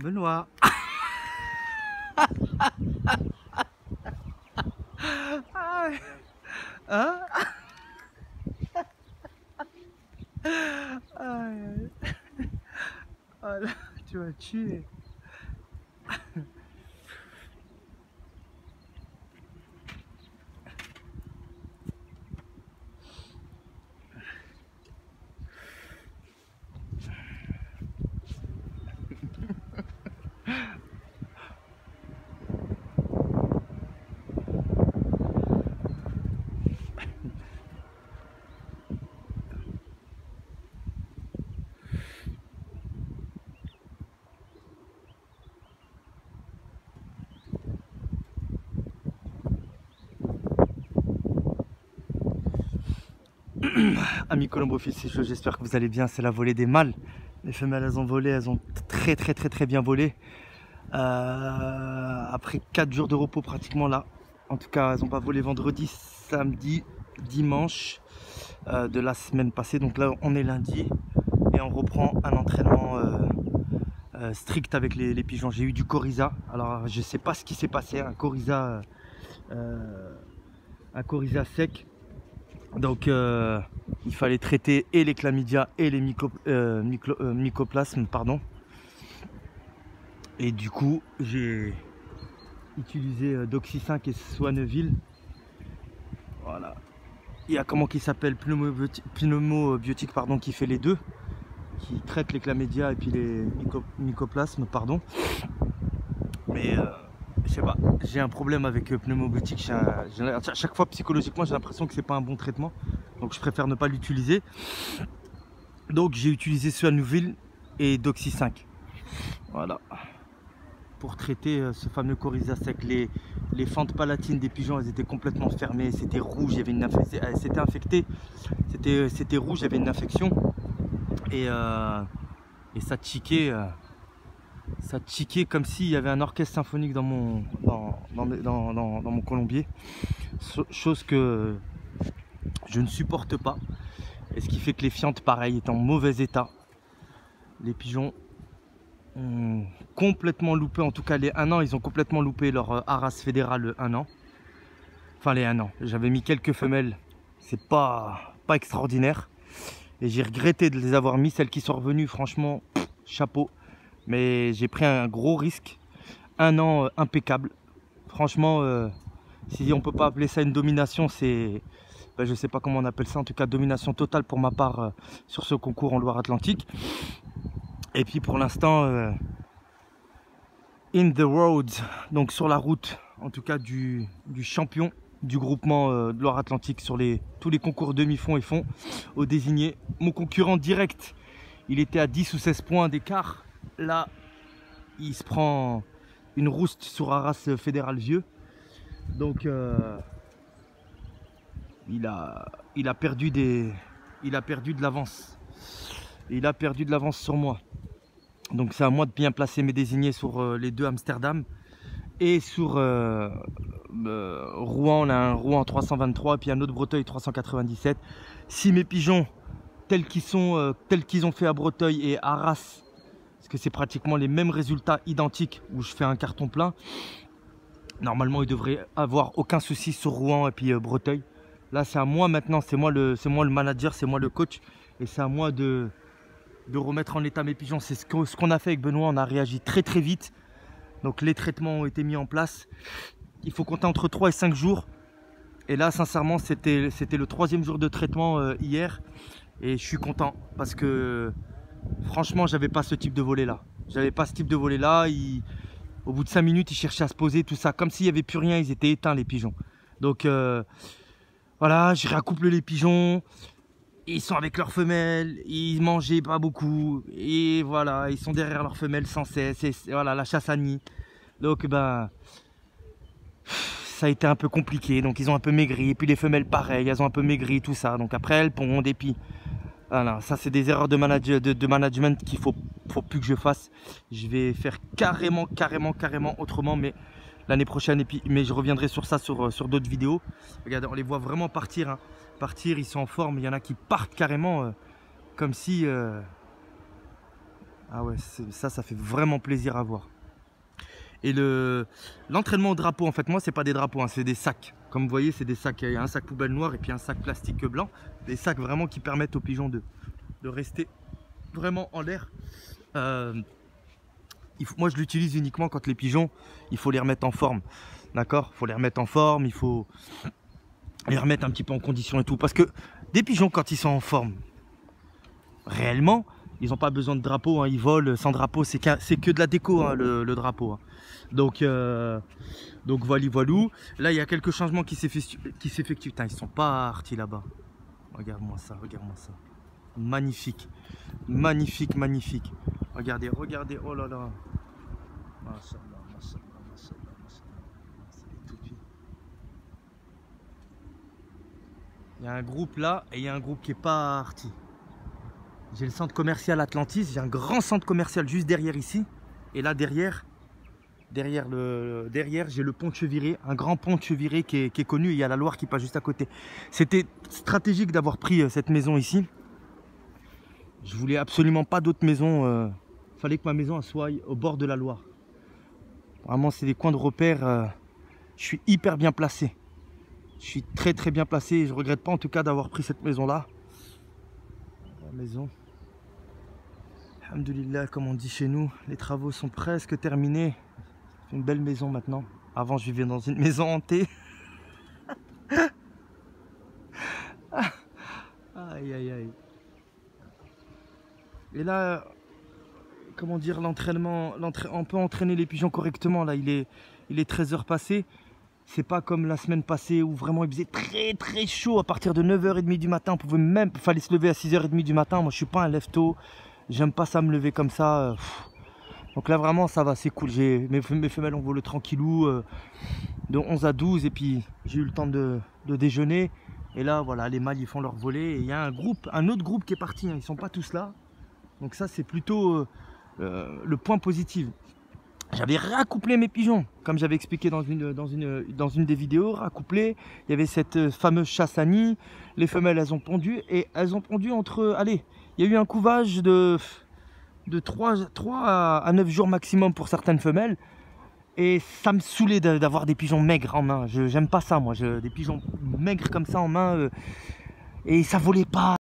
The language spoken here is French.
Benoît. Hein? Ah là, tu vas tuer. Amis colombophiles, j'espère que vous allez bien. C'est la volée des mâles. Les femelles, elles ont volé, elles ont très bien volé. Après 4 jours de repos pratiquement là. En tout cas, elles n'ont pas volé vendredi, samedi, dimanche de la semaine passée. Donc là, on est lundi et on reprend un entraînement strict avec les pigeons. J'ai eu du coryza. Alors, je sais pas ce qui s'est passé. Un coryza sec. Donc il fallait traiter et les chlamydia et les mycoplasmes, pardon. Et du coup j'ai utilisé Doxy 5 et Swaneville. Voilà. Il y a comment qui s'appelle pneumobiotique, pardon, qui fait les deux, qui traite les chlamydia et puis les mycoplasmes, pardon. Mais je sais pas, j'ai un problème avec pneumobiotique. À chaque fois psychologiquement j'ai l'impression que c'est pas un bon traitement, donc je préfère ne pas l'utiliser. Donc j'ai utilisé Swaneville et Doxy 5, voilà, pour traiter ce fameux coryza sec. Les fentes palatines des pigeons, elles étaient complètement fermées, c'était rouge, il y avait une c'était infecté, c'était rouge, il y avait une infection et ça tiquait. Ça tiquait comme s'il y avait un orchestre symphonique dans mon colombier, chose que je ne supporte pas, et ce qui fait que les fientes pareil étaient en mauvais état. Les pigeons ont complètement loupé, en tout cas les 1 an, ils ont complètement loupé leur Arras fédéral 1 an. Enfin les 1 an, j'avais mis quelques femelles, c'est pas extraordinaire, et j'ai regretté de les avoir mis. Celles qui sont revenues, franchement, chapeau. Mais j'ai pris un gros risque. 1 an impeccable. Franchement, si on peut pas appeler ça une domination, c'est, ben, je sais pas comment on appelle ça. En tout cas, domination totale pour ma part sur ce concours en Loire-Atlantique. Et puis pour l'instant, in the road, donc sur la route, en tout cas du champion du groupement de Loire-Atlantique sur tous les concours demi-fond et fond au désigné. Mon concurrent direct, il était à 10 ou 16 points d'écart. Là, il se prend une rouste sur Arras fédéral vieux. Donc, il a perdu de l'avance. Il a perdu de l'avance sur moi. Donc, c'est à moi de bien placer mes désignés sur les 2 Amsterdam. Et sur Rouen, on a un Rouen 323 et puis un autre Breteuil 397. Si mes pigeons, tels qu'ils ont fait à Breteuil et à Arras, parce que c'est pratiquement les mêmes résultats identiques où je fais un carton plein, normalement il devrait avoir aucun souci sur Rouen et puis Breteuil. Là c'est à moi maintenant, c'est moi le manager, c'est moi le coach, et c'est à moi de remettre en état mes pigeons. C'est ce qu'on a fait avec Benoît. On a réagi très vite, donc les traitements ont été mis en place. Il faut compter entre 3 et 5 jours, et là sincèrement c'était le 3e jour de traitement hier, et je suis content parce que franchement, j'avais pas ce type de volet là. Au bout de 5 minutes, ils cherchaient à se poser, tout ça. Comme s'il n'y avait plus rien, ils étaient éteints, les pigeons. Donc, voilà, je réaccouple les pigeons. Ils sont avec leurs femelles. Ils mangeaient pas beaucoup. Et voilà, ils sont derrière leurs femelles sans cesse. Et voilà, la chasse à nid. Donc, ben, ça a été un peu compliqué. Donc, ils ont un peu maigri. Et puis, les femelles, pareil, elles ont un peu maigri, tout ça. Donc, après, elles pondent. Et puis, voilà, ça c'est des erreurs de management qu'il faut plus que je fasse. Je vais faire carrément autrement, mais l'année prochaine. Mais je reviendrai sur ça sur d'autres vidéos. Regardez, on les voit vraiment partir, hein. Ils sont en forme. Il y en a qui partent carrément comme si Ah ouais, ça fait vraiment plaisir à voir. Et l'entraînement au drapeau, en fait, moi, c'est pas des drapeaux, hein, c'est des sacs. Comme vous voyez, c'est des sacs. Il y a un sac poubelle noir et puis un sac plastique blanc. Des sacs vraiment qui permettent aux pigeons de rester vraiment en l'air. Moi, je l'utilise uniquement quand les pigeons, il faut les remettre en forme. D'accord? Il faut les remettre en forme, il faut les remettre un petit peu en condition et tout. Parce que des pigeons, quand ils sont en forme, réellement, ils n'ont pas besoin de drapeau, hein, ils volent sans drapeau, c'est que de la déco, hein, le drapeau. Hein. Donc voilà. Là, il y a quelques changements qui s'effectuent. Putain, ils sont partis là-bas. Regarde-moi ça, regarde-moi ça. Magnifique, magnifique, magnifique. Regardez, regardez, oh là là. Machallah, machallah, machallah, machallah. C'est tout petit. Il y a un groupe là et il y a un groupe qui est parti. J'ai le centre commercial Atlantis, j'ai un grand centre commercial juste derrière ici. Et là derrière j'ai le pont de Cheviré, un grand pont de Cheviré qui est connu. Il y a la Loire qui passe juste à côté. C'était stratégique d'avoir pris cette maison ici. Je voulais absolument pas d'autres maisons. Fallait que ma maison soit au bord de la Loire. Vraiment, c'est des coins de repère. Je suis hyper bien placé. Je suis très très bien placé. Et je regrette pas en tout cas d'avoir pris cette maison là. La maison. Alhamdoulilah, comme on dit chez nous, les travaux sont presque terminés. C'est une belle maison maintenant. Avant, je vivais dans une maison hantée. Aïe aïe aïe. Et là, comment dire, l'entraînement, on peut entraîner les pigeons correctement. Là, il est 13 h passé. C'est pas comme la semaine passée où vraiment il faisait très très chaud à partir de 9h30 du matin. Fallait se lever à 6h30 du matin. Moi, je suis pas un lève-tôt. J'aime pas ça me lever comme ça. Donc là, vraiment, ça va, c'est cool. Mes femelles ont volé tranquillou de 11 à 12. Et puis, j'ai eu le temps de déjeuner. Et là, voilà, les mâles, ils font leur volée. Et il y a un autre groupe qui est parti. Hein. Ils sont pas tous là. Donc ça, c'est plutôt le point positif. J'avais racouplé mes pigeons, comme j'avais expliqué dans une des vidéos, racouplé. Il y avait cette fameuse chasse à nid. Les femelles, elles ont pondu. Et elles ont pondu entre... Allez, il y a eu un couvage de 3 à 9 jours maximum pour certaines femelles. Et ça me saoulait d'avoir des pigeons maigres en main. J'aime pas ça, moi. Des pigeons maigres comme ça en main. Et ça volait pas.